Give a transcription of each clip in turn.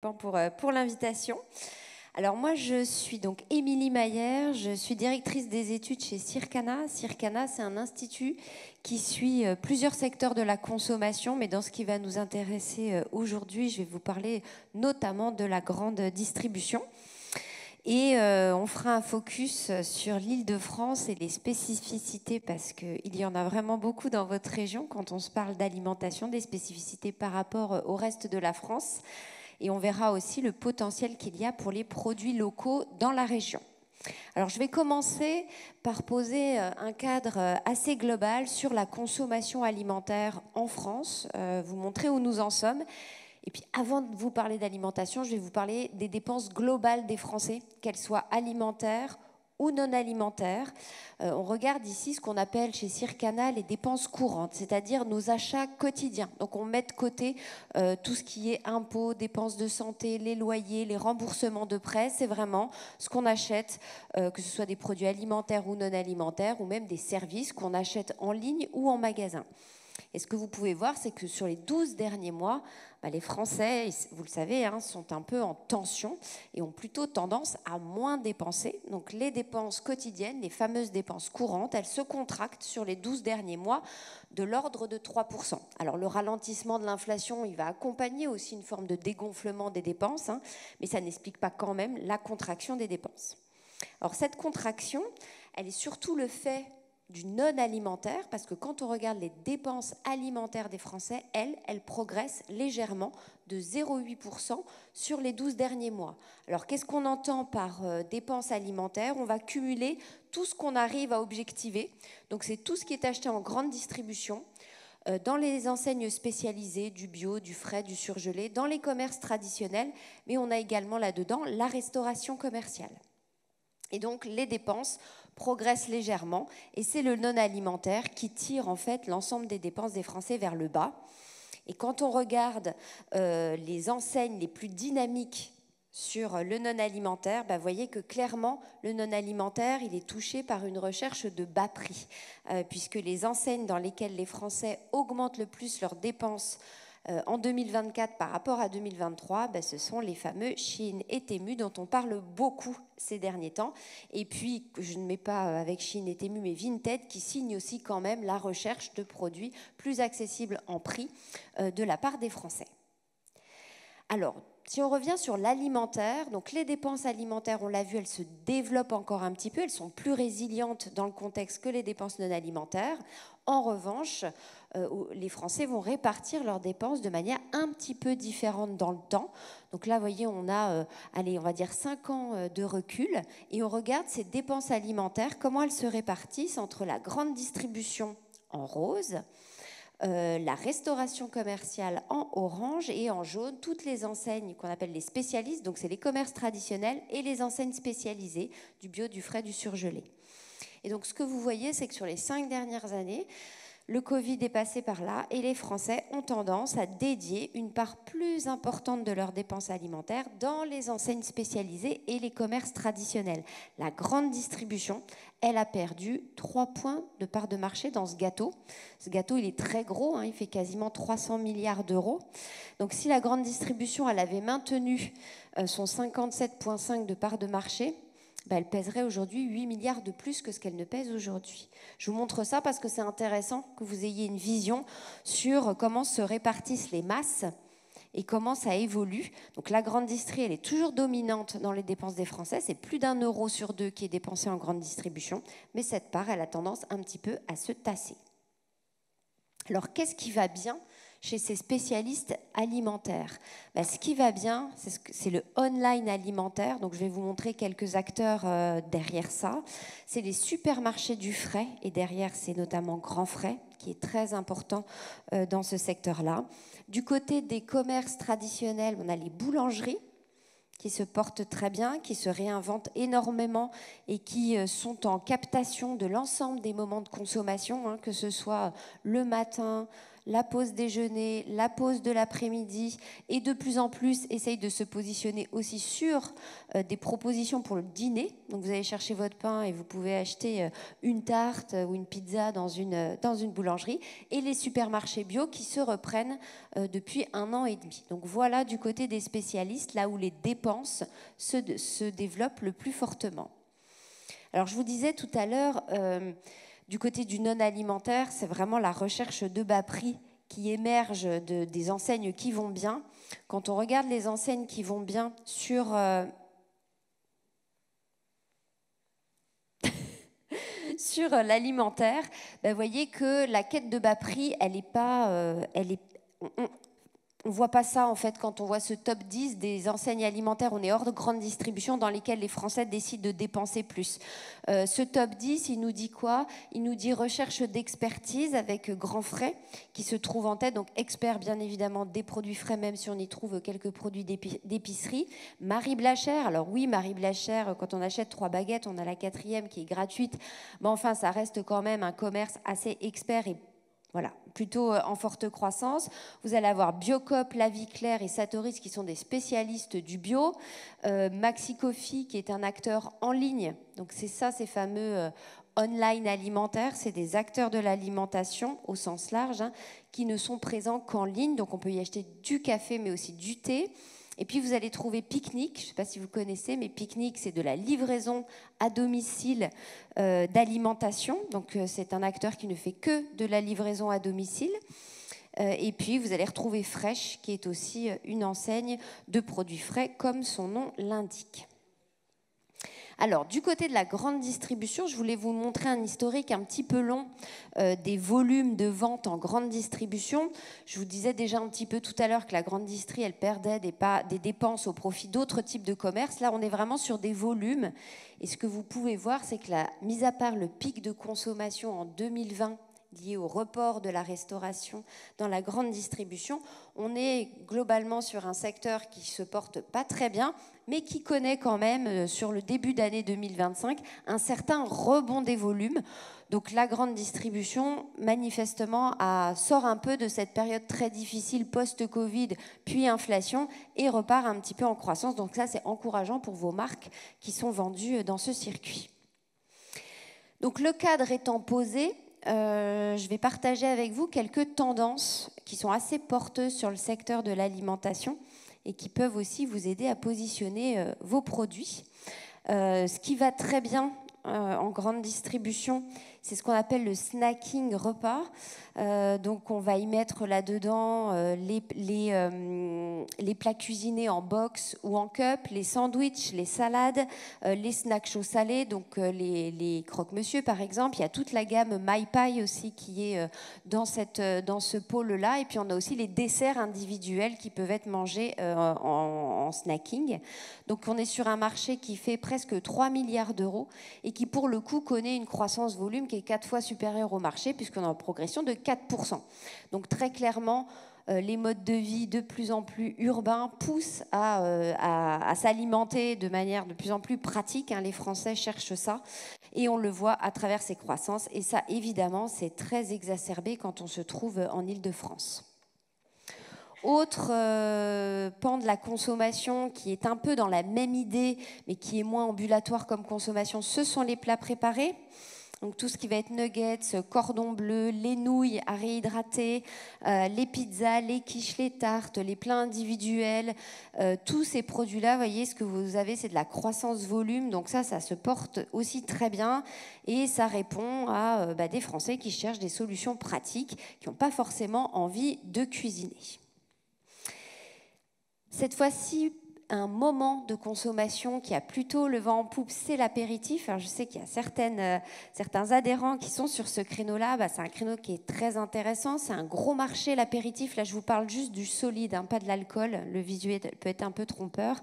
pour l'invitation. Alors moi, je suis donc Émilie Maillère, je suis directrice des études chez Circana. Circana, c'est un institut qui suit plusieurs secteurs de la consommation, mais dans ce qui va nous intéresser aujourd'hui, je vais vous parler notamment de la grande distribution. Et on fera un focus sur l'Île-de-France et les spécificités, parce qu'il y en a vraiment beaucoup dans votre région quand on se parle d'alimentation, des spécificités par rapport au reste de la France. Et on verra aussi le potentiel qu'il y a pour les produits locaux dans la région. Alors je vais commencer par poser un cadre assez global sur la consommation alimentaire en France, vous montrer où nous en sommes. Et puis avant de vous parler d'alimentation, je vais vous parler des dépenses globales des Français, qu'elles soient alimentaires ou non alimentaires. On regarde ici ce qu'on appelle chez Circana les dépenses courantes, c'est-à-dire nos achats quotidiens. Donc on met de côté tout ce qui est impôts, dépenses de santé, les loyers, les remboursements de prêts. C'est vraiment ce qu'on achète, que ce soit des produits alimentaires ou non alimentaires, ou même des services qu'on achète en ligne ou en magasin. Et ce que vous pouvez voir, c'est que sur les 12 derniers mois, les Français, vous le savez, sont un peu en tension et ont plutôt tendance à moins dépenser. Donc les dépenses quotidiennes, les fameuses dépenses courantes, elles se contractent sur les 12 derniers mois de l'ordre de 3%. Alors le ralentissement de l'inflation, il va accompagner aussi une forme de dégonflement des dépenses, mais ça n'explique pas quand même la contraction des dépenses. Alors cette contraction, elle est surtout le fait du non-alimentaire, parce que quand on regarde les dépenses alimentaires des Français, elles progressent légèrement de 0,8% sur les 12 derniers mois. Alors qu'est-ce qu'on entend par dépenses alimentaires? On va cumuler tout ce qu'on arrive à objectiver. Donc c'est tout ce qui est acheté en grande distribution, dans les enseignes spécialisées, du bio, du frais, du surgelé, dans les commerces traditionnels, mais on a également là-dedans la restauration commerciale. Et donc les dépenses progressent légèrement et c'est le non-alimentaire qui tire en fait l'ensemble des dépenses des Français vers le bas. Et quand on regarde les enseignes les plus dynamiques sur le non-alimentaire, vous voyez que clairement le non-alimentaire il est touché par une recherche de bas prix, puisque les enseignes dans lesquelles les Français augmentent le plus leurs dépenses en 2024 par rapport à 2023, ce sont les fameux Shein et Temu dont on parle beaucoup ces derniers temps. Et puis, je ne mets pas avec Shein et Temu, mais Vinted qui signe aussi quand même la recherche de produits plus accessibles en prix de la part des Français. Alors, si on revient sur l'alimentaire, donc les dépenses alimentaires, on l'a vu, elles se développent encore un petit peu, elles sont plus résilientes dans le contexte que les dépenses non alimentaires. En revanche, les Français vont répartir leurs dépenses de manière un petit peu différente dans le temps. Donc là, vous voyez, on a, on va dire 5 ans de recul et on regarde ces dépenses alimentaires, comment elles se répartissent entre la grande distribution en rose, la restauration commerciale en orange et en jaune, toutes les enseignes qu'on appelle les spécialistes, donc c'est les commerces traditionnels et les enseignes spécialisées du bio, du frais, du surgelé. Et donc ce que vous voyez, c'est que sur les 5 dernières années, le Covid est passé par là et les Français ont tendance à dédier une part plus importante de leurs dépenses alimentaires dans les enseignes spécialisées et les commerces traditionnels. La grande distribution, elle a perdu 3 points de part de marché dans ce gâteau. Ce gâteau, il est très gros, il fait quasiment 300 milliards d'euros. Donc si la grande distribution, elle avait maintenu son 57,5 de part de marché, elle pèserait aujourd'hui 8 milliards de plus que ce qu'elle ne pèse aujourd'hui. Je vous montre ça parce que c'est intéressant que vous ayez une vision sur comment se répartissent les masses et comment ça évolue. Donc la grande distrie, elle est toujours dominante dans les dépenses des Français. C'est plus d'1 euro sur 2 qui est dépensé en grande distribution. Mais cette part, elle a tendance un petit peu à se tasser. Alors qu'est-ce qui va bien chez ces spécialistes alimentaires? Ce qui va bien, c'est le online alimentaire. Donc, je vais vous montrer quelques acteurs derrière ça. C'est les supermarchés du frais. Et derrière, c'est notamment Grand Frais, qui est très important dans ce secteur-là. Du côté des commerces traditionnels, on a les boulangeries qui se portent très bien, qui se réinventent énormément et qui sont en captation de l'ensemble des moments de consommation, que ce soit le matin, la pause déjeuner, la pause de l'après-midi, et de plus en plus essaye de se positionner aussi sur des propositions pour le dîner. Donc vous allez chercher votre pain et vous pouvez acheter une tarte ou une pizza dans une boulangerie, et les supermarchés bio qui se reprennent depuis 1 an et demi. Donc voilà du côté des spécialistes, là où les dépenses se développent le plus fortement. Alors je vous disais tout à l'heure, du côté du non-alimentaire, c'est vraiment la recherche de bas prix qui émerge des enseignes qui vont bien. Quand on regarde les enseignes qui vont bien sur sur l'alimentaire, vous voyez que la quête de bas prix, elle est pas, on ne voit pas ça en fait quand on voit ce top 10 des enseignes alimentaires. On est hors de grande distribution dans lesquelles les Français décident de dépenser plus. Ce top 10, il nous dit quoi? Il nous dit recherche d'expertise avec Grand Frais qui se trouve en tête. Donc expert bien évidemment des produits frais, même si on y trouve quelques produits d'épicerie. Marie Blachère, alors oui, Marie Blachère, quand on achète 3 baguettes, on a la 4e qui est gratuite. Mais enfin, ça reste quand même un commerce assez expert et voilà, plutôt en forte croissance. Vous allez avoir Biocop, La Vie Claire et Satoris qui sont des spécialistes du bio. Maxi Coffee qui est un acteur en ligne. Donc c'est ça, ces fameux online alimentaires. C'est des acteurs de l'alimentation au sens large qui ne sont présents qu'en ligne. Donc on peut y acheter du café mais aussi du thé. Et puis vous allez trouver Picnic, je ne sais pas si vous connaissez, mais Picnic, c'est de la livraison à domicile d'alimentation. Donc c'est un acteur qui ne fait que de la livraison à domicile. Et puis vous allez retrouver Fresh, qui est aussi une enseigne de produits frais, comme son nom l'indique. Alors, du côté de la grande distribution, je voulais vous montrer un historique un petit peu long des volumes de vente en grande distribution. Je vous disais déjà un petit peu tout à l'heure que la grande distrie, elle perdait des dépenses au profit d'autres types de commerces. Là, on est vraiment sur des volumes. Et ce que vous pouvez voir, c'est que mis à part le pic de consommation en 2020, lié au report de la restauration dans la grande distribution, on est globalement sur un secteur qui se porte pas très bien, mais qui connaît quand même, sur le début d'année 2025, un certain rebond des volumes. Donc la grande distribution, manifestement, sort un peu de cette période très difficile post-Covid, puis inflation, et repart un petit peu en croissance. Donc ça, c'est encourageant pour vos marques qui sont vendues dans ce circuit. Donc le cadre étant posé, je vais partager avec vous quelques tendances qui sont assez porteuses sur le secteur de l'alimentation et qui peuvent aussi vous aider à positionner vos produits. Ce qui va très bien en grande distribution, c'est ce qu'on appelle le snacking repas. Donc on va y mettre là-dedans les plats cuisinés en box ou en cup, les sandwichs, les salades, les snacks chauds salés, donc les croque-monsieur par exemple. Il y a toute la gamme My Pie aussi qui est dans ce pôle-là. Et puis on a aussi les desserts individuels qui peuvent être mangés en snacking. Donc on est sur un marché qui fait presque 3 milliards d'euros et qui pour le coup connaît une croissance volume qui est 4 fois supérieure au marché puisqu'on est en progression de 4%. Donc très clairement, les modes de vie de plus en plus urbains poussent à s'alimenter de manière de plus en plus pratique. Les Français cherchent ça et on le voit à travers ces croissances. Et ça, évidemment, c'est très exacerbé quand on se trouve en Île-de-France. Autre pan de la consommation qui est un peu dans la même idée, mais qui est moins ambulatoire comme consommation, ce sont les plats préparés. Donc tout ce qui va être nuggets, cordon bleu, les nouilles à réhydrater, les pizzas, les quiches, les tartes, les plats individuels, tous ces produits-là, vous voyez, ce que vous avez, c'est de la croissance volume. Donc ça se porte aussi très bien et ça répond à des Français qui cherchent des solutions pratiques, qui n'ont pas forcément envie de cuisiner. Cette fois-ci, un moment de consommation qui a plutôt le vent en poupe, c'est l'apéritif. Alors je sais qu'il y a certains adhérents qui sont sur ce créneau-là. C'est un créneau qui est très intéressant. C'est un gros marché, l'apéritif. Là, je vous parle juste du solide, pas de l'alcool. Le visuel peut être un peu trompeur.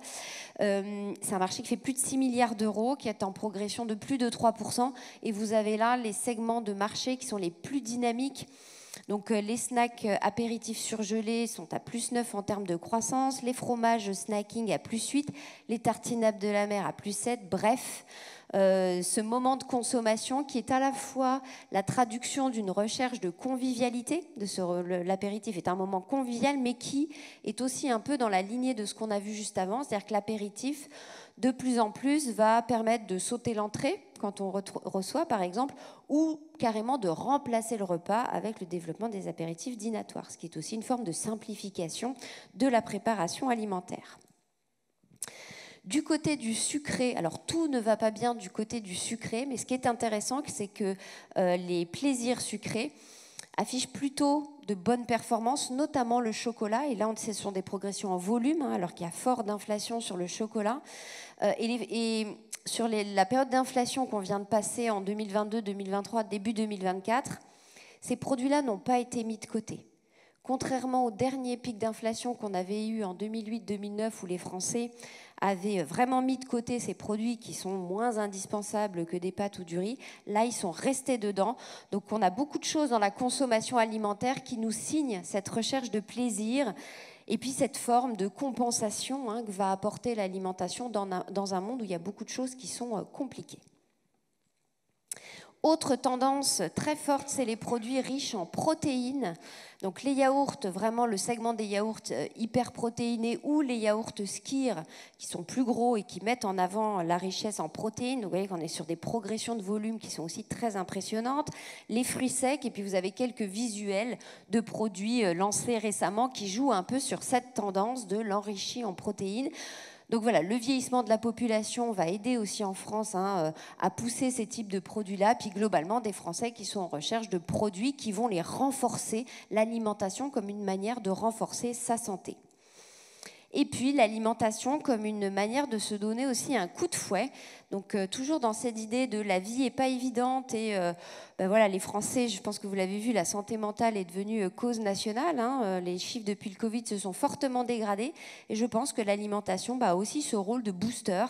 C'est un marché qui fait plus de 6 milliards d'euros, qui est en progression de plus de 3%. Et vous avez là les segments de marché qui sont les plus dynamiques. Donc les snacks apéritifs surgelés sont à +9 en termes de croissance, les fromages snacking à +8, les tartinables de la mer à +7. Bref, ce moment de consommation qui est à la fois la traduction d'une recherche de convivialité, l'apéritif est un moment convivial, mais qui est aussi un peu dans la lignée de ce qu'on a vu juste avant, c'est-à-dire que l'apéritif, de plus en plus, va permettre de sauter l'entrée quand on reçoit, par exemple, ou carrément de remplacer le repas avec le développement des apéritifs dînatoires, ce qui est aussi une forme de simplification de la préparation alimentaire. Du côté du sucré, alors tout ne va pas bien du côté du sucré, mais ce qui est intéressant, c'est que les plaisirs sucrés affichent plutôt de bonnes performances, notamment le chocolat. Et là, ce sont des progressions en volume, alors qu'il y a fort d'inflation sur le chocolat. Et sur la période d'inflation qu'on vient de passer en 2022, 2023, début 2024, ces produits-là n'ont pas été mis de côté. Contrairement au dernier pic d'inflation qu'on avait eu en 2008-2009, où les Français avaient vraiment mis de côté ces produits qui sont moins indispensables que des pâtes ou du riz, là, ils sont restés dedans. Donc, on a beaucoup de choses dans la consommation alimentaire qui nous signent cette recherche de plaisir et puis cette forme de compensation que va apporter l'alimentation dans un monde où il y a beaucoup de choses qui sont compliquées. Autre tendance très forte, c'est les produits riches en protéines. Donc les yaourts, vraiment le segment des yaourts hyper protéinés ou les yaourts Skyr qui sont plus gros et qui mettent en avant la richesse en protéines. Donc vous voyez qu'on est sur des progressions de volume qui sont aussi très impressionnantes. Les fruits secs et puis vous avez quelques visuels de produits lancés récemment qui jouent un peu sur cette tendance de l'enrichi en protéines. Donc voilà, le vieillissement de la population va aider aussi en France à pousser ces types de produits-là, puis globalement des Français qui sont en recherche de produits qui vont les renforcer, l'alimentation comme une manière de renforcer sa santé. Et puis l'alimentation comme une manière de se donner aussi un coup de fouet. Donc toujours dans cette idée de la vie n'est pas évidente et voilà, les Français, je pense que vous l'avez vu, la santé mentale est devenue cause nationale. Les chiffres depuis le Covid se sont fortement dégradés et je pense que l'alimentation a aussi ce rôle de booster.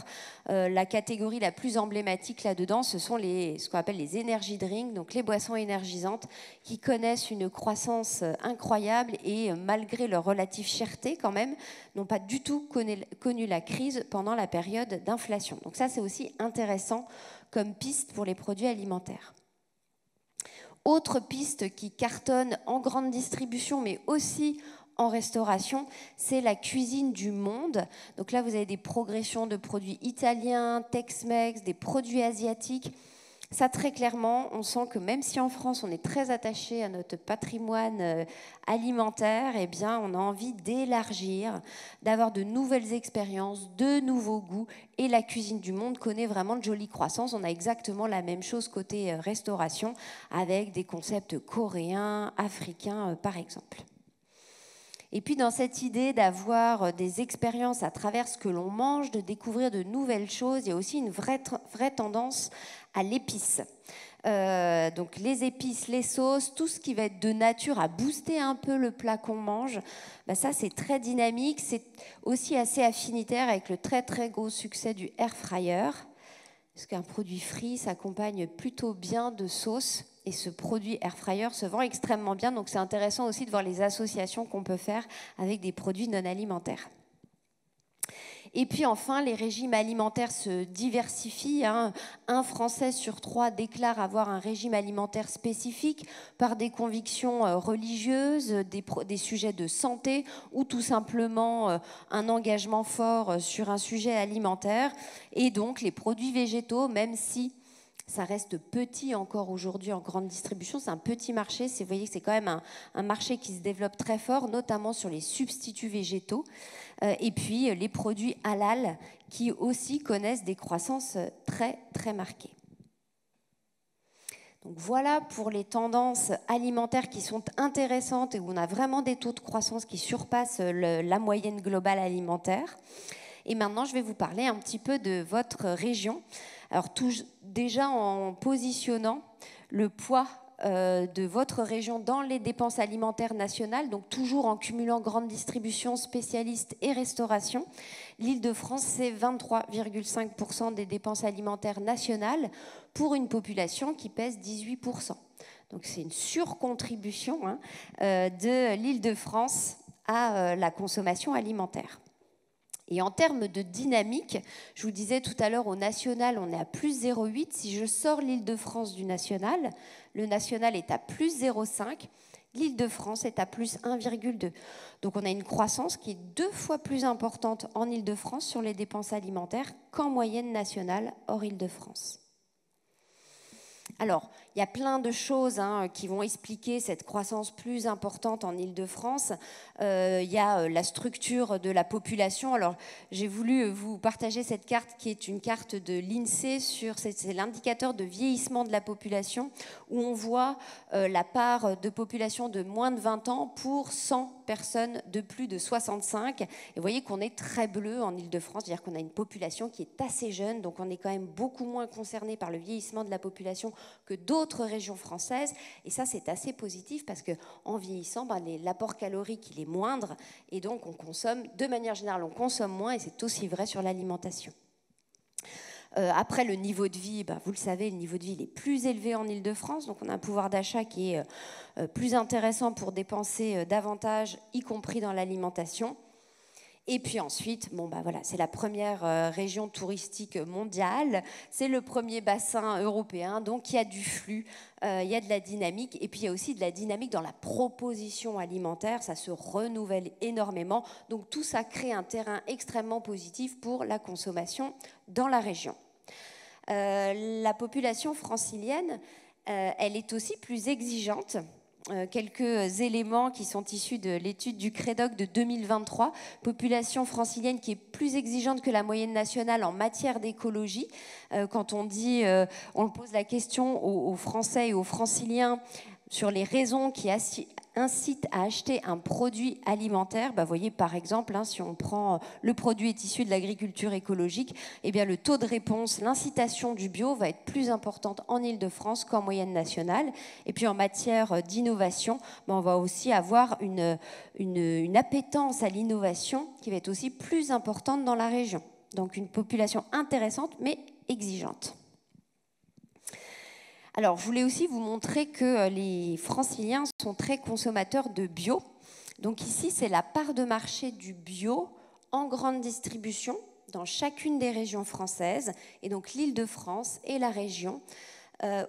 La catégorie la plus emblématique là-dedans, ce sont ce qu'on appelle les energy drinks, donc les boissons énergisantes qui connaissent une croissance incroyable et malgré leur relative cherté quand même, n'ont pas du tout connu la crise pendant la période d'inflation. Donc ça, c'est aussi intéressant comme piste pour les produits alimentaires. Autre piste qui cartonne en grande distribution, mais aussi en restauration, c'est la cuisine du monde. Donc là, vous avez des progressions de produits italiens, Tex-Mex, des produits asiatiques. Ça, très clairement, on sent que même si en France, on est très attaché à notre patrimoine alimentaire, eh bien, on a envie d'élargir, d'avoir de nouvelles expériences, de nouveaux goûts. Et la cuisine du monde connaît vraiment de jolies croissances. On a exactement la même chose côté restauration, avec des concepts coréens, africains, par exemple. Et puis dans cette idée d'avoir des expériences à travers ce que l'on mange, de découvrir de nouvelles choses, il y a aussi une vraie tendance à l'épice. Donc les épices, les sauces, tout ce qui va être de nature à booster un peu le plat qu'on mange, ça c'est très dynamique, c'est aussi assez affinitaire avec le très très gros succès du air fryer. Parce qu'un produit frit s'accompagne plutôt bien de sauce et ce produit air fryer se vend extrêmement bien. Donc c'est intéressant aussi de voir les associations qu'on peut faire avec des produits non alimentaires. Et puis enfin, les régimes alimentaires se diversifient. Un Français sur 3 déclare avoir un régime alimentaire spécifique par des convictions religieuses, des sujets de santé ou tout simplement un engagement fort sur un sujet alimentaire. Et donc les produits végétaux, même si ça reste petit encore aujourd'hui en grande distribution, c'est un petit marché. Vous voyez que c'est quand même un marché qui se développe très fort, notamment sur les substituts végétaux. Et puis les produits halal qui aussi connaissent des croissances très, très marquées. Donc voilà pour les tendances alimentaires qui sont intéressantes et où on a vraiment des taux de croissance qui surpassent la moyenne globale alimentaire. Et maintenant, je vais vous parler un petit peu de votre région. Alors, déjà en positionnant le poids de votre région dans les dépenses alimentaires nationales, donc toujours en cumulant grande distribution, spécialistes et restauration. L'Île-de-France, c'est 23,5% des dépenses alimentaires nationales pour une population qui pèse 18%. Donc c'est une surcontribution de l'Île-de-France à la consommation alimentaire. Et en termes de dynamique, je vous disais tout à l'heure, au national, on est à plus 0,8. Si je sors l'Île-de-France du national, le national est à plus 0,5. L'Île-de-France est à plus 1,2. Donc on a une croissance qui est 2 fois plus importante en Île-de-France sur les dépenses alimentaires qu'en moyenne nationale hors Île-de-France. Alors, il y a plein de choses qui vont expliquer cette croissance plus importante en Île-de-France. Il y a la structure de la population. Alors, j'ai voulu vous partager cette carte qui est une carte de l'INSEE. C'est l'indicateur de vieillissement de la population où on voit la part de population de moins de 20 ans pour 100 personnes de plus de 65. Et vous voyez qu'on est très bleu en Île-de-France, c'est-à-dire qu'on a une population qui est assez jeune, donc on est quand même beaucoup moins concerné par le vieillissement de la population que d'autres régions françaises. Et ça, c'est assez positif parce qu'en vieillissant, l'apport calorique il est moindre et donc on consomme, de manière générale, on consomme moins et c'est aussi vrai sur l'alimentation. Après, le niveau de vie, vous le savez, le niveau de vie il est plus élevé en Île-de-France, donc on a un pouvoir d'achat qui est plus intéressant pour dépenser davantage, y compris dans l'alimentation. Et puis ensuite, voilà, c'est la première région touristique mondiale, c'est le premier bassin européen, donc il y a du flux, il y a de la dynamique, et puis il y a aussi de la dynamique dans la proposition alimentaire, ça se renouvelle énormément, donc tout ça crée un terrain extrêmement positif pour la consommation dans la région. La population francilienne, elle est aussi plus exigeante. Quelques éléments qui sont issus de l'étude du CREDOC de 2023. Population francilienne qui est plus exigeante que la moyenne nationale en matière d'écologie. Quand on pose la question aux Français et aux Franciliens sur les raisons qui incitent à acheter un produit alimentaire, vous voyez par exemple, si on prend le produit est issu de l'agriculture écologique, eh bien le taux de réponse, l'incitation du bio va être plus importante en Île-de-France qu'en moyenne nationale. Et puis en matière d'innovation, on va aussi avoir une appétence à l'innovation qui va être aussi plus importante dans la région. Donc une population intéressante mais exigeante. Alors, je voulais aussi vous montrer que les Franciliens sont très consommateurs de bio. Donc ici, c'est la part de marché du bio en grande distribution dans chacune des régions françaises. Et donc l'Île-de-France est la région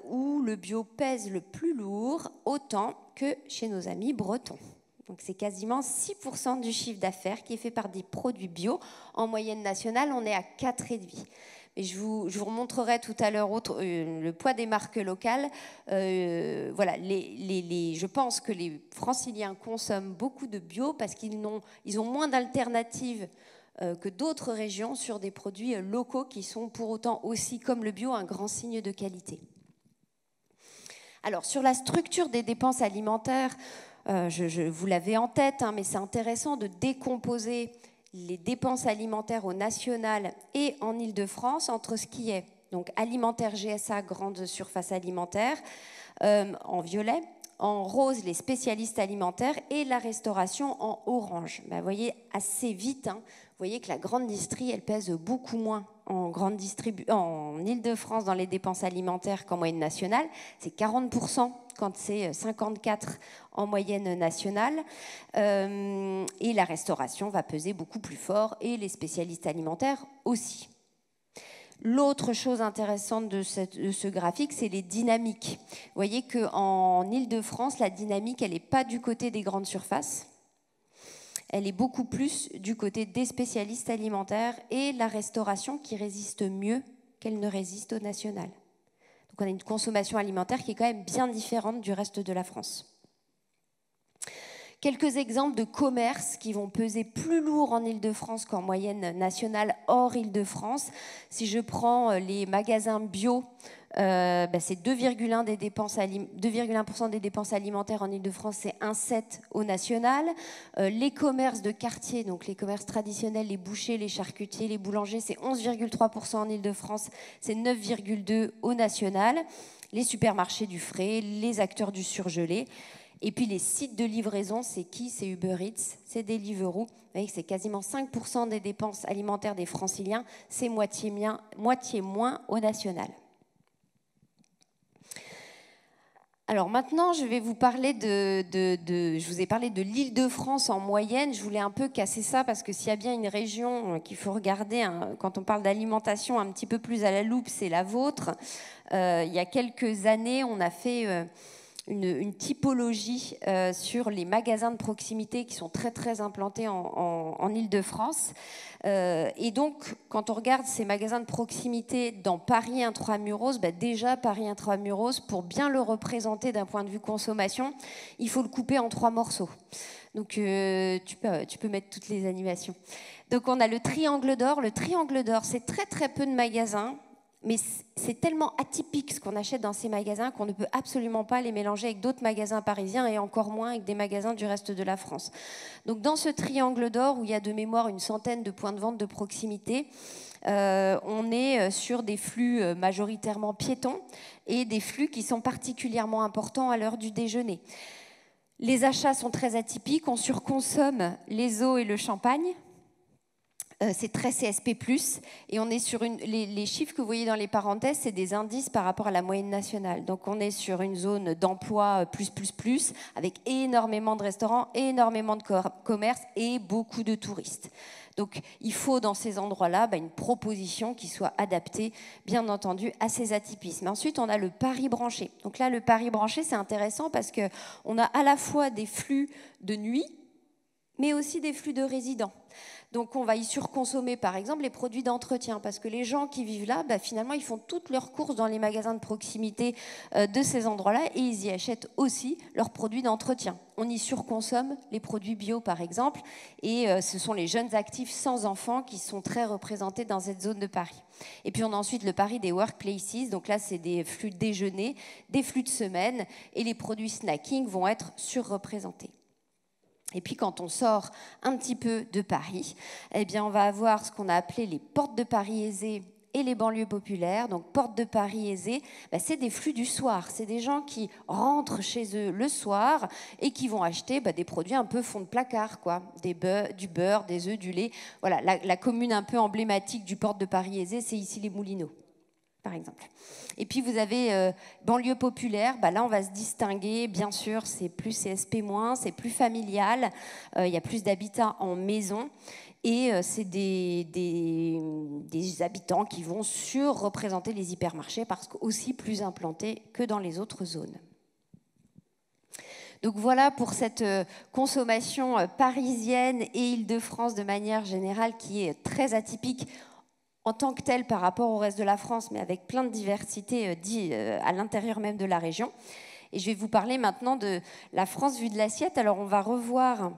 où le bio pèse le plus lourd, autant que chez nos amis bretons. Donc c'est quasiment 6% du chiffre d'affaires qui est fait par des produits bio. En moyenne nationale, on est à 4,5%. Et je vous remontrerai tout à l'heure le poids des marques locales. Voilà, je pense que les Franciliens consomment beaucoup de bio parce qu'ils ont moins d'alternatives que d'autres régions sur des produits locaux qui sont pour autant aussi, comme le bio, un grand signe de qualité. Alors, sur la structure des dépenses alimentaires, vous l'avez en tête, mais c'est intéressant de décomposer les dépenses alimentaires au national et en Île-de-France entre ce qui est donc alimentaire GSA, grande surface alimentaire, en violet, en rose les spécialistes alimentaires et la restauration en orange. Vous voyez assez vite, vous voyez que la grande distrie, elle pèse beaucoup moins en Île-de-France dans les dépenses alimentaires qu'en moyenne nationale. C'est 40% quand c'est 54% en moyenne nationale. Et la restauration va peser beaucoup plus fort et les spécialistes alimentaires aussi. L'autre chose intéressante de ce graphique, c'est les dynamiques. Vous voyez qu'en Île-de-France, la dynamique, elle n'est pas du côté des grandes surfaces. Elle est beaucoup plus du côté des spécialistes alimentaires et la restauration qui résiste mieux qu'elle ne résiste au national. Donc on a une consommation alimentaire qui est quand même bien différente du reste de la France. Quelques exemples de commerces qui vont peser plus lourd en Île-de-France qu'en moyenne nationale hors Île-de-France. Si je prends les magasins bio, c'est 2,1% des dépenses alimentaires en Île-de-France, c'est 1,7% au national. Les commerces de quartier, donc les commerces traditionnels, les bouchers, les charcutiers, les boulangers, c'est 11,3% en Île-de-France, c'est 9,2% au national. Les supermarchés du frais, les acteurs du surgelé. Et puis les sites de livraison, c'est qui? C'est Uber Eats, c'est Deliveroo. Vous voyez que c'est quasiment 5% des dépenses alimentaires des Franciliens, c'est moitié moins au national. Alors maintenant, je vais vous parler je vous ai parlé de l'Île-de-France en moyenne. Je voulais un peu casser ça parce que s'il y a bien une région qu'il faut regarder quand on parle d'alimentation un petit peu plus à la loupe, c'est la vôtre. Il y a quelques années, on a fait une typologie sur les magasins de proximité qui sont très très implantés en Île-de-France. Et donc, quand on regarde ces magasins de proximité dans Paris Intramuros, déjà Paris Intramuros, pour bien le représenter d'un point de vue consommation, il faut le couper en 3 morceaux. Donc, tu peux mettre toutes les animations. Donc, on a le Triangle d'Or. Le Triangle d'Or, c'est très très peu de magasins. Mais c'est tellement atypique ce qu'on achète dans ces magasins qu'on ne peut absolument pas les mélanger avec d'autres magasins parisiens et encore moins avec des magasins du reste de la France. Donc dans ce triangle d'or où il y a de mémoire une centaine de points de vente de proximité, on est sur des flux majoritairement piétons et des flux qui sont particulièrement importants à l'heure du déjeuner. Les achats sont très atypiques, on surconsomme les eaux et le champagne. C'est très CSP+, et on est sur les chiffres que vous voyez dans les parenthèses, c'est des indices par rapport à la moyenne nationale. Donc on est sur une zone d'emploi plus, avec énormément de restaurants, énormément de commerces et beaucoup de touristes. Donc il faut dans ces endroits-là une proposition qui soit adaptée, bien entendu, à ces atypismes. Ensuite, on a le Paris branché. Donc là, le Paris branché, c'est intéressant parce qu'on a à la fois des flux de nuit, mais aussi des flux de résidents. Donc on va y surconsommer par exemple les produits d'entretien parce que les gens qui vivent là, finalement ils font toutes leurs courses dans les magasins de proximité de ces endroits-là et ils y achètent aussi leurs produits d'entretien. On y surconsomme les produits bio par exemple et ce sont les jeunes actifs sans enfants qui sont très représentés dans cette zone de Paris. Et puis on a ensuite le Paris des workplaces, donc là c'est des flux de déjeuner, des flux de semaine et les produits snacking vont être surreprésentés. Et puis quand on sort un petit peu de Paris, eh bien on va avoir ce qu'on a appelé les portes de Paris aisées et les banlieues populaires. Donc portes de Paris aisées, c'est des flux du soir. C'est des gens qui rentrent chez eux le soir et qui vont acheter des produits un peu fond de placard, quoi. Du beurre, des œufs, du lait. Voilà, la commune un peu emblématique du porte de Paris aisées, c'est ici les Moulineaux, par exemple. Et puis vous avez banlieue populaire, là on va se distinguer, bien sûr c'est plus CSP-, c'est plus familial, il y a plus d'habitants en maison et c'est des habitants qui vont surreprésenter les hypermarchés parce qu'aussi plus implantés que dans les autres zones. Donc voilà pour cette consommation parisienne et Île-de-France de manière générale qui est très atypique en tant que tel par rapport au reste de la France, mais avec plein de diversité à l'intérieur même de la région. Et je vais vous parler maintenant de la France vue de l'assiette. Alors on va revoir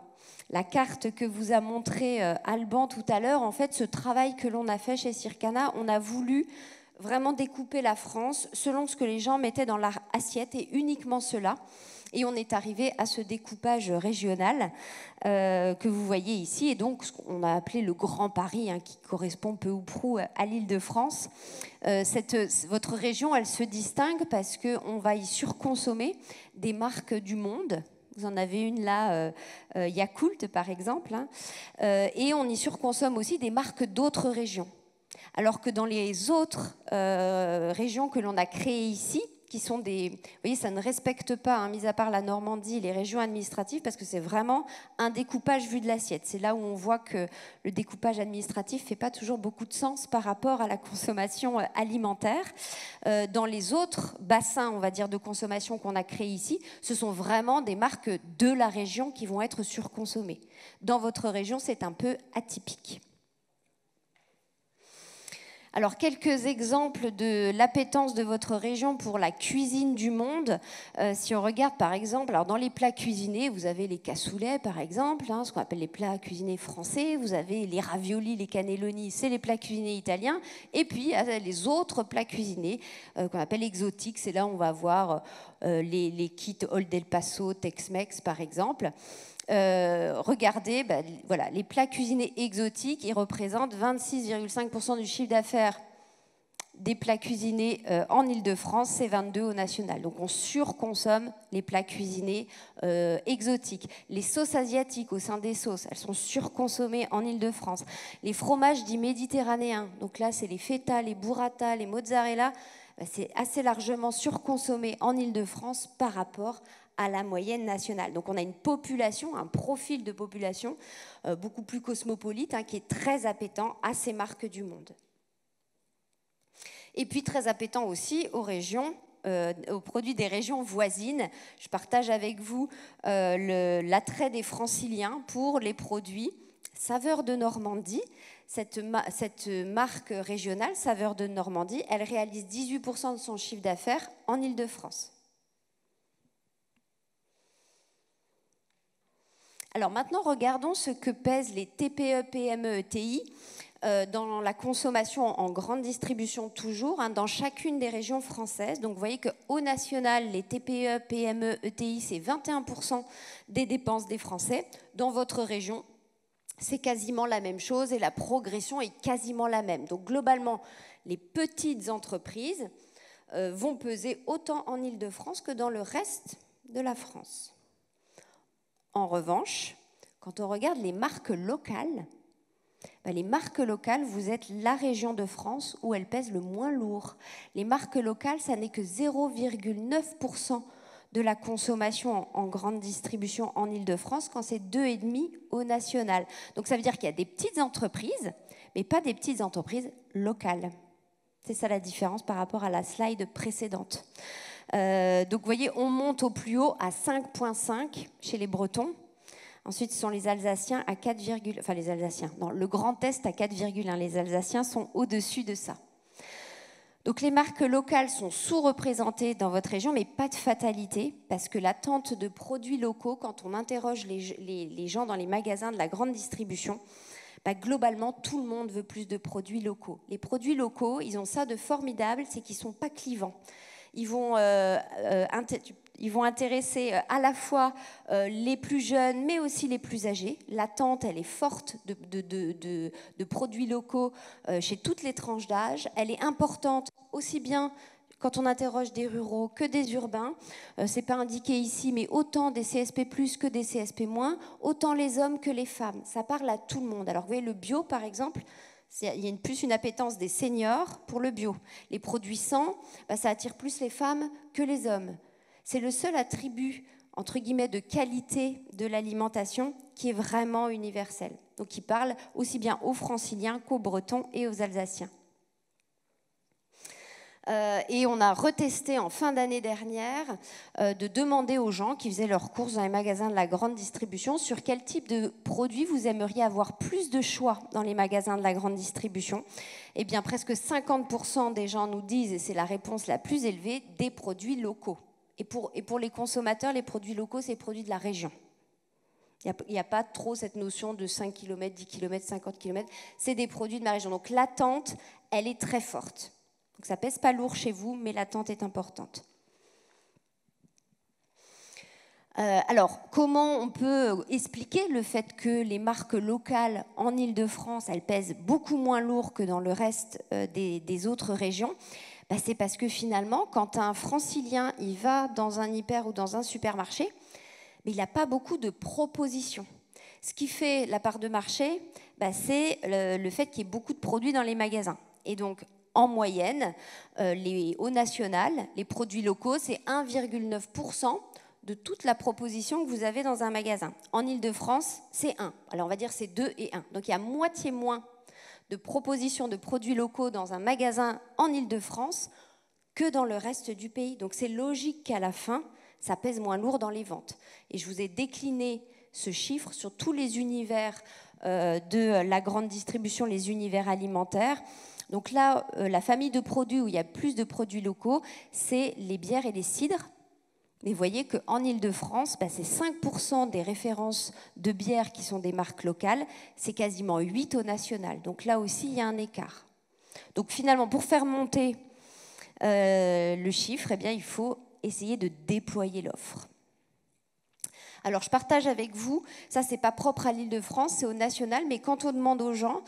la carte que vous a montrée Alban tout à l'heure. En fait, ce travail que l'on a fait chez Circana, on a voulu vraiment découper la France selon ce que les gens mettaient dans leur assiette et uniquement cela. Et on est arrivé à ce découpage régional que vous voyez ici, et donc ce qu'on a appelé le Grand Paris, qui correspond peu ou prou à l'Île-de-France. Votre région, elle se distingue parce qu'on va y surconsommer des marques du monde. Vous en avez une là, Yakult par exemple, et on y surconsomme aussi des marques d'autres régions. Alors que dans les autres régions que l'on a créées ici, qui sont des... Vous voyez, ça ne respecte pas, mis à part la Normandie, les régions administratives, parce que c'est vraiment un découpage vu de l'assiette. C'est là où on voit que le découpage administratif ne fait pas toujours beaucoup de sens par rapport à la consommation alimentaire. Dans les autres bassins, on va dire, de consommation qu'on a créés ici, ce sont vraiment des marques de la région qui vont être surconsommées. Dans votre région, c'est un peu atypique. Alors, quelques exemples de l'appétence de votre région pour la cuisine du monde. Si on regarde, par exemple, alors dans les plats cuisinés, vous avez les cassoulets, par exemple, ce qu'on appelle les plats cuisinés français. Vous avez les raviolis, les cannelloni, c'est les plats cuisinés italiens. Et puis, les autres plats cuisinés qu'on appelle exotiques. C'est là où on va voir les kits Old El Paso, Tex-Mex, par exemple. Regardez, voilà, les plats cuisinés exotiques, ils représentent 26,5% du chiffre d'affaires des plats cuisinés en Île-de-France, c'est 22% au national. Donc on surconsomme les plats cuisinés exotiques. Les sauces asiatiques au sein des sauces, elles sont surconsommées en Île-de-France. Les fromages dits méditerranéens, donc là c'est les feta, les burrata, les mozzarella, c'est assez largement surconsommé en Île-de-France par rapport à la moyenne nationale. Donc on a une population, un profil de population beaucoup plus cosmopolite, qui est très appétant à ces marques du monde. Et puis très appétant aussi aux régions, aux produits des régions voisines. Je partage avec vous l'attrait des Franciliens pour les produits Saveurs de Normandie. Cette marque régionale, Saveurs de Normandie, elle réalise 18% de son chiffre d'affaires en Île-de-France. Alors maintenant, regardons ce que pèsent les TPE, PME, ETI dans la consommation en grande distribution toujours, dans chacune des régions françaises. Donc vous voyez qu'au national, les TPE, PME, ETI, c'est 21% des dépenses des Français. Dans votre région, c'est quasiment la même chose et la progression est quasiment la même. Donc globalement, les petites entreprises vont peser autant en Île-de-France que dans le reste de la France. En revanche, quand on regarde les marques locales, les marques locales, vous êtes la région de France où elles pèsent le moins lourd. Les marques locales, ça n'est que 0,9% de la consommation en grande distribution en Île-de-France, quand c'est 2,5% au national. Donc ça veut dire qu'il y a des petites entreprises, mais pas des petites entreprises locales. C'est ça la différence par rapport à la slide précédente. Donc vous voyez, on monte au plus haut à 5,5 chez les Bretons. Ensuite, ce sont les Alsaciens à 4, enfin les Alsaciens, non, le Grand Est à 4,1. Les Alsaciens sont au-dessus de ça. Donc les marques locales sont sous-représentées dans votre région, mais pas de fatalité, parce que l'attente de produits locaux, quand on interroge les gens dans les magasins de la grande distribution, globalement, tout le monde veut plus de produits locaux. Les produits locaux, ils ont ça de formidable, c'est qu'ils ne sont pas clivants. Ils vont intéresser à la fois les plus jeunes, mais aussi les plus âgés. L'attente, elle est forte de produits locaux chez toutes les tranches d'âge. Elle est importante aussi bien quand on interroge des ruraux que des urbains. Ce n'est pas indiqué ici, mais autant des CSP+, que des CSP-, autant les hommes que les femmes. Ça parle à tout le monde. Alors vous voyez, le bio, par exemple, il y a plus une appétence des seniors pour le bio. Les produits sans, ça attire plus les femmes que les hommes. C'est le seul attribut, entre guillemets, de qualité de l'alimentation qui est vraiment universel. Donc il parle aussi bien aux Franciliens qu'aux Bretons et aux Alsaciens. Et on a retesté en fin d'année dernière de demander aux gens qui faisaient leurs courses dans les magasins de la grande distribution sur quel type de produits vous aimeriez avoir plus de choix dans les magasins de la grande distribution. Eh bien, presque 50% des gens nous disent, et c'est la réponse la plus élevée, des produits locaux. Et pour les consommateurs, les produits locaux, c'est les produits de la région. Il n'y a pas trop cette notion de 5 km, 10 km, 50 km. C'est des produits de ma région. Donc l'attente, elle est très forte. Donc ça ne pèse pas lourd chez vous, mais l'attente est importante. Alors, comment on peut expliquer le fait que les marques locales en Île-de-France, elles pèsent beaucoup moins lourd que dans le reste des autres régions ? C'est parce que finalement, quand un Francilien il va dans un hyper ou dans un supermarché, mais il n'a pas beaucoup de propositions. Ce qui fait la part de marché, c'est le fait qu'il y ait beaucoup de produits dans les magasins. Et donc, en moyenne, au national, les produits locaux, c'est 1,9% de toute la proposition que vous avez dans un magasin. En Île-de-France, c'est 1. Alors, on va dire c'est 2 et 1. Donc, il y a moitié moins de propositions de produits locaux dans un magasin en Île-de-France que dans le reste du pays. Donc, c'est logique qu'à la fin, ça pèse moins lourd dans les ventes. Et je vous ai décliné ce chiffre sur tous les univers de la grande distribution, les univers alimentaires. Donc là, la famille de produits où il y a plus de produits locaux, c'est les bières et les cidres. Mais vous voyez qu'en Île-de-France, c'est 5% des références de bières qui sont des marques locales, c'est quasiment 8 au national. Donc là aussi, il y a un écart. Donc finalement, pour faire monter le chiffre, il faut essayer de déployer l'offre. Alors, je partage avec vous, ça, c'est pas propre à l'Île-de-France, c'est au national, mais quand on demande aux gens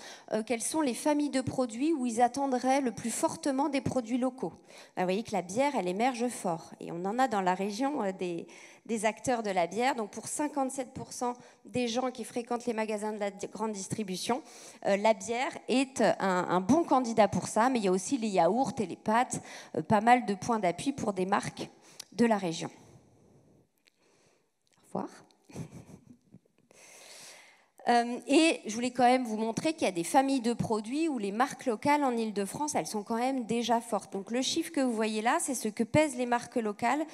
quelles sont les familles de produits où ils attendraient le plus fortement des produits locaux, vous voyez que la bière, elle émerge fort. Et on en a dans la région des acteurs de la bière. Donc, pour 57% des gens qui fréquentent les magasins de la grande distribution, la bière est un bon candidat pour ça, mais il y a aussi les yaourts et les pâtes, pas mal de points d'appui pour des marques de la région. Au revoir. Et je voulais quand même vous montrer qu'il y a des familles de produits où les marques locales en Île-de-France, elles sont quand même déjà fortes. Donc le chiffre que vous voyez là, c'est ce que pèsent les marques locales.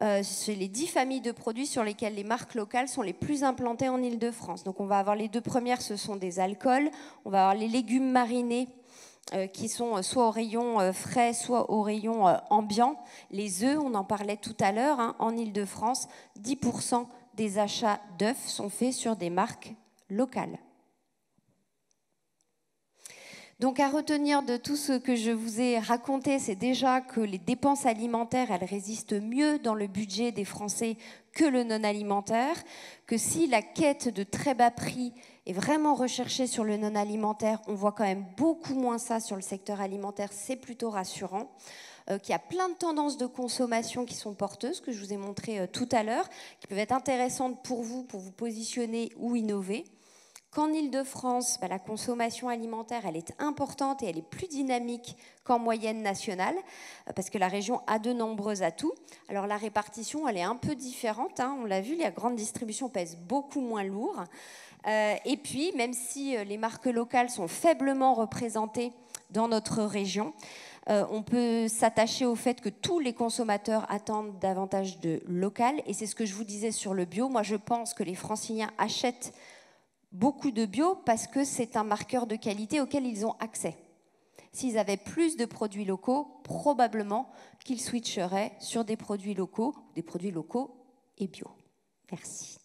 C'est les 10 familles de produits sur lesquelles les marques locales sont les plus implantées en Île-de-France. Donc on va avoir les deux premières, ce sont des alcools. On va avoir les légumes marinés qui sont soit au rayon frais, soit au rayon ambiant. Les œufs, on en parlait tout à l'heure, hein, en Île-de-France, 10% des achats d'œufs sont faits sur des marques locales. Donc à retenir de tout ce que je vous ai raconté, c'est déjà que les dépenses alimentaires, elles résistent mieux dans le budget des Français que le non-alimentaire, que si la quête de très bas prix est vraiment recherchée sur le non-alimentaire, on voit quand même beaucoup moins ça sur le secteur alimentaire, c'est plutôt rassurant. Qu'il y a plein de tendances de consommation qui sont porteuses, que je vous ai montré tout à l'heure, qui peuvent être intéressantes pour vous positionner ou innover. Qu'en Île-de-France, la consommation alimentaire, elle est importante et elle est plus dynamique qu'en moyenne nationale, parce que la région a de nombreux atouts. Alors la répartition, elle est un peu différente, hein, on l'a vu, la grande distribution pèse beaucoup moins lourd. Et puis, même si les marques locales sont faiblement représentées dans notre région, on peut s'attacher au fait que tous les consommateurs attendent davantage de local. Et c'est ce que je vous disais sur le bio. Moi, je pense que les Franciliens achètent beaucoup de bio parce que c'est un marqueur de qualité auquel ils ont accès. S'ils avaient plus de produits locaux, probablement qu'ils switcheraient sur des produits locaux et bio. Merci.